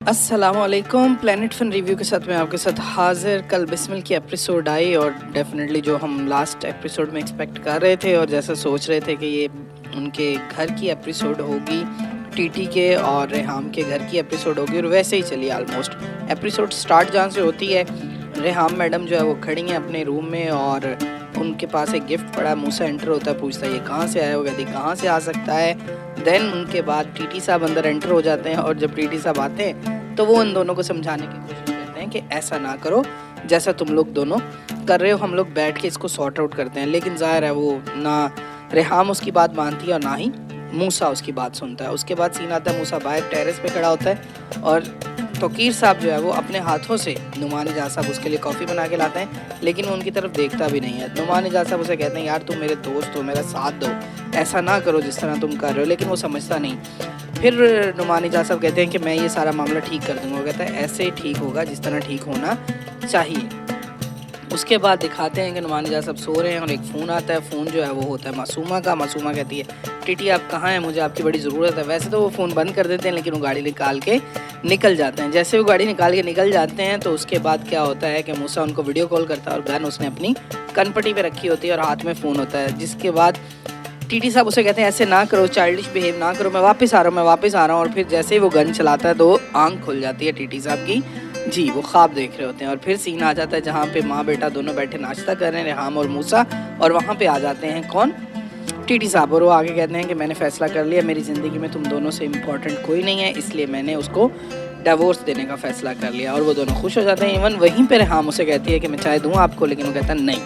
अस्सलामुअलैकुम। Planet fun review के साथ मैं आपके साथ हाजिर। कल बिस्मिल की एपिसोड आई और डेफिनेटली जो हम लास्ट एपिसोड में एक्सपेक्ट कर रहे थे और जैसा सोच रहे थे कि ये उनके घर की एपिसोड होगी, टीटी के और रेहाम के घर की एपिसोड होगी, और वैसे ही चली ऑलमोस्ट। एपिसोड स्टार्ट जहाँ से होती है, रेहाम मैडम जो है वो खड़ी हैं अपने रूम में और उनके पास एक गिफ्ट पड़ा। मूसा एंटर होता है, पूछता है ये कहाँ से आया? वो कहती कहाँ से आ सकता है। देन उनके बाद टीटी साहब अंदर एंटर हो जाते हैं और जब टीटी साहब आते हैं तो वो उन दोनों को समझाने की कोशिश करते हैं कि ऐसा ना करो जैसा तुम लोग दोनों कर रहे हो, हम लोग बैठ के इसको सॉर्ट आउट करते हैं। लेकिन ज़ाहिर है वो ना रेहाम उसकी बात मानती है और ना ही मूसा उसकी बात सुनता है। उसके बाद सीन आता है, मूसा बाहर टेरेस पे खड़ा होता है और तौकीर साहब जो है वो अपने हाथों से नुमान इजाज़ साहब उसके लिए कॉफ़ी बना के लाते हैं, लेकिन वो उनकी तरफ देखता भी नहीं है। नुमान इजाज़ साहब उसे कहते हैं यार तुम मेरे दोस्त हो, मेरा साथ दो, ऐसा ना करो जिस तरह तुम कर रहे हो, लेकिन वो समझता नहीं। फिर नुमान इजाज़ साहब कहते हैं कि मैं ये सारा मामला ठीक कर दूँगा। वो कहता है ऐसे ठीक होगा जिस तरह ठीक होना चाहिए। उसके बाद दिखाते हैं कि नुमान इजाज़ साहब सो रहे हैं और एक फ़ोन आता है। फ़ोन जो है वो होता है मासूमा का। मासूमा कहती है टीटी आप कहाँ हैं, मुझे आपकी बड़ी ज़रूरत है। वैसे तो वो फ़ोन बंद कर देते हैं लेकिन वो गाड़ी निकाल के निकल जाते हैं। जैसे वो गाड़ी निकाल के निकल जाते हैं तो उसके बाद क्या होता है कि मूसा उनको वीडियो कॉल करता है और गन उसने अपनी कनपट्टी पे रखी होती है और हाथ में फ़ोन होता है। जिसके बाद टीटी साहब उसे कहते हैं ऐसे ना करो, चाइल्डिश बिहेव ना करो, मैं वापस आ रहा हूँ। और फिर जैसे ही वो गन चलाता है तो आंख खुल जाती है टीटी साहब की। जी, वो ख्वाब देख रहे होते हैं और फिर सीन आ जाता है जहाँ पे माँ बेटा दोनों बैठे नाश्ता कर रहे हैं, रेहाम और मूसा, और वहाँ पे आ जाते हैं कौन? टीटी साहब। और वो आगे कहते हैं कि मैंने फ़ैसला कर लिया, मेरी ज़िंदगी में तुम दोनों से इम्पोर्टेंट कोई नहीं है, इसलिए मैंने उसको डिवोर्स देने का फ़ैसला कर लिया। और वो दोनों खुश हो जाते हैं। इवन वहीं पर रेहाम उसे कहती है कि मैं चाय दूँ आपको, लेकिन वो कहता है नहीं।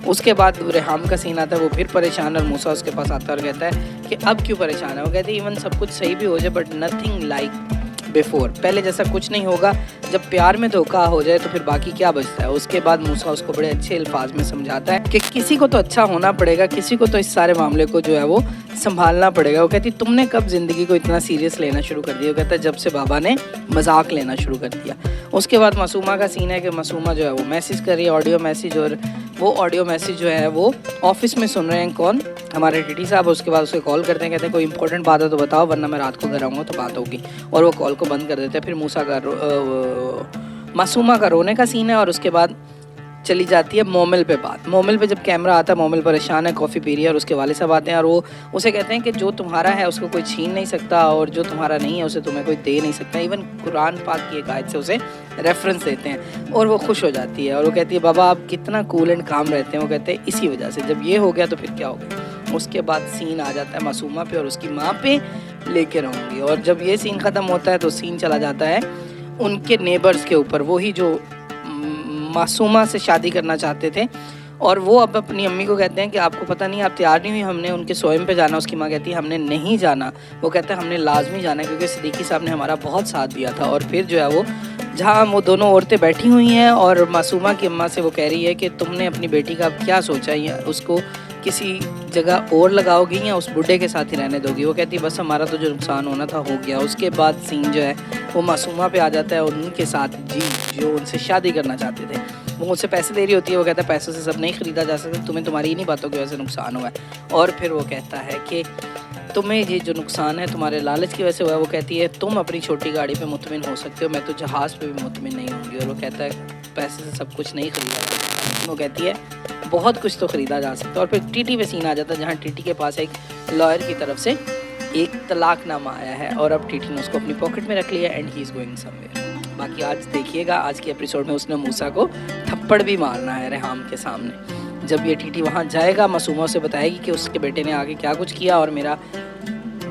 उसके बाद रेहाम का सीन आता है, वो फिर परेशान, और मूसा उसके पास आता है और कहता है कि अब क्यों परेशान है? वो कहती है इवन सब कुछ सही भी हो जाए बट नथिंग लाइक बिफोर, पहले जैसा कुछ नहीं होगा। जब प्यार में धोखा हो जाए तो फिर बाकी क्या बचता है। उसके बाद मूसा उसको बड़े अच्छे अल्फाज में समझाता है कि किसी को तो अच्छा होना पड़ेगा, किसी को तो इस सारे मामले को जो है वो संभालना पड़ेगा। वो कहती तुमने कब ज़िंदगी को इतना सीरियस लेना शुरू कर दिया? वो कहता है जब से बाबा ने मजाक लेना शुरू कर दिया। उसके बाद मासूमा का सीन है कि मासूमा जो है वो मैसेज कर रही है, ऑडियो मैसेज, और वो ऑडियो मैसेज जो है वो ऑफिस में सुन रहे हैं कौन? हमारे टीटी साहब। उसके बाद उसे कॉल करते हैं, कहते हैं कोई इंपॉर्टेंट बात है तो बताओ वरना मैं रात को घर आऊँगा तो बात होगी, और वो कॉल को बंद कर देते हैं। फिर मासूमा का रोने का सीन है और उसके बाद चली जाती है मोमिल पे बात। मोमिल पे जब कैमरा आता है, मोमिल परेशान है, कॉफ़ी पी रही है और उसके वाले साहब आते हैं और वो उसे कहते हैं कि जो तुम्हारा है उसको कोई छीन नहीं सकता और जो तुम्हारा नहीं है उसे तुम्हें कोई दे नहीं सकता। इवन कुरान पाक की एक आयत से उसे रेफरेंस देते हैं और वो खुश हो जाती है और वो कहती है बाबा आप कितना कूल एंड काम रहते हैं। वो कहते हैं इसी वजह से, जब ये हो गया तो फिर क्या हो गया। उसके बाद सीन आ जाता है मासूमा पे और उसकी माँ पे लेके रहूँगी, और जब ये सीन ख़त्म होता है तो सीन चला जाता है उनके नेबर्स के ऊपर, वही जो मासूमा से शादी करना चाहते थे। और वो अब अपनी अम्मी को कहते हैं कि आपको पता नहीं आप तैयार नहीं हुई, हमने उनके सोएम पे जाना। उसकी माँ कहती है हमने नहीं जाना। वो कहता है हमने लाजमी जाना है क्योंकि सिद्दीकी साहब ने हमारा बहुत साथ दिया था। और फिर जो है वो जहाँ वो दोनों औरतें बैठी हुई हैं और मासूमा की अम्मा से वो कह रही है कि तुमने अपनी बेटी का क्या सोचा, या उसको किसी जगह और लगाओगी या उस बुढ़े के साथ ही रहने दोगी? वो कहती है बस हमारा तो जो नुकसान होना था हो गया। उसके बाद सीन जो है वो मासूमा पे आ जाता है और उनके साथ जी जो उनसे शादी करना चाहते थे, वो मुझसे पैसे दे रही होती है। वो कहता है पैसों से सब नहीं ख़रीदा जा सकता, तुम्हें तुम्हारी इन्हीं बातों की वजह से नुकसान हुआ है। और फिर वो कहता है कि तुम्हें ये जो नुकसान है तुम्हारे लालच की वजह से हुआ है। वो कहती है तुम अपनी छोटी गाड़ी पे मुतमिन हो सकते हो, मैं तो जहाज़ पे भी मुतमिन नहीं होंगी। और वो कहता है पैसे से सब कुछ नहीं ख़रीदा जा सकता। वो कहती है बहुत कुछ तो ख़रीदा जा सकता है। और फिर टीटी पे सीन आ जाता है जहाँ टीटी के पास एक लॉयर की तरफ से एक तलाकनामा आया है और अब टीटी ने उसको अपनी पॉकेट में रख लिया and he is going somewhere. बाकी आज देखिएगा, आज की एपिसोड में उसने मूसा को थप्पड़ भी मारना है रेहाम के सामने। जब ये टीटी वहाँ जाएगा मासूमा उसे बताएगी कि उसके बेटे ने आगे क्या कुछ किया और मेरा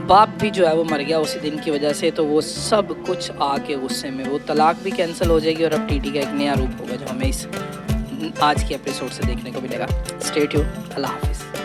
बाप भी जो है वो मर गया उसी दिन की वजह से, तो वो सब कुछ आके गुस्से में वो तलाक भी कैंसिल हो जाएगी और अब टीटी का एक नया रूप होगा जो हमें इस आज की एपिसोड से देखने को मिलेगा। स्टे ट्यून्ड, अल्लाह हाफिज़।